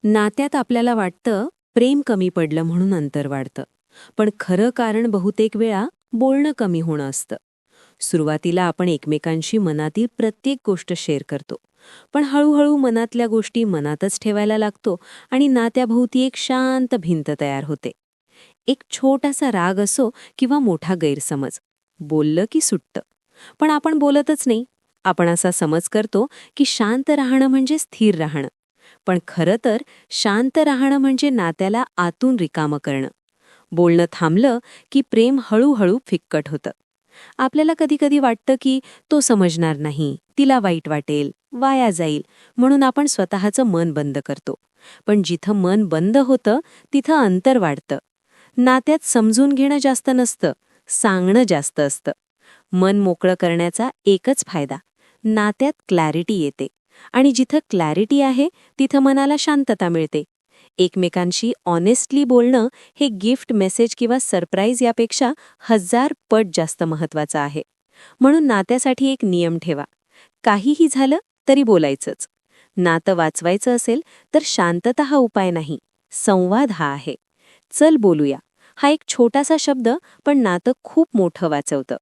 नात्यात आपल्याला वाटतं प्रेम कमी पडलं म्हणून अंतर वाढतं. पण खरं कारण बहुतेक वेळा बोलणं कमी होणं असतं. सुरुवातीला आपण एकमेकांशी मनातील प्रत्येक गोष्ट शेअर करतो. पण हळूहळू मनातल्या गोष्टी मनातच ठेवायला लागतो आणि नात्याभोवती एक शांत भिंत तयार होते. एक छोटासा राग असो किंवा मोठा गैरसमज, बोललं की सुटतं. पण आपण बोलतच नाही. आपण असा समज करतो की शांत राहणं म्हणजे स्थिर राहणं. पण खरं तर शांत राहणं म्हणजे नात्याला आतून रिकामं करणं. बोलणं थांबलं की प्रेम हळूहळू फिक्कट होतं. आपल्याला कधीकधी वाटतं की तो समजणार नाही, तिला वाईट वाटेल, वाया जाईल, म्हणून आपण स्वतःचं मन बंद करतो. पण जिथं मन बंद होतं तिथं अंतर वाढतं. नात्यात समजून घेणं जास्त नसतं, सांगणं जास्त असतं. मन मोकळं करण्याचा एकच फायदा, नात्यात क्लॅरिटी येते. आणि जिथं क्लॅरिटी आहे तिथं मनाला शांतता मिळते. एकमेकांशी ऑनेस्टली बोलणं हे गिफ्ट, मेसेज किंवा सरप्राईज यापेक्षा 1000 पट जास्त महत्वाचं आहे. म्हणून नात्यासाठी एक नियम ठेवा. काहीही झालं तरी बोलायचंच. नातं वाचवायचं असेल तर शांतता हा उपाय नाही, संवाद हा आहे. चल बोलूया, हा एक छोटासा शब्द पण नातं खूप मोठं वाचवतं.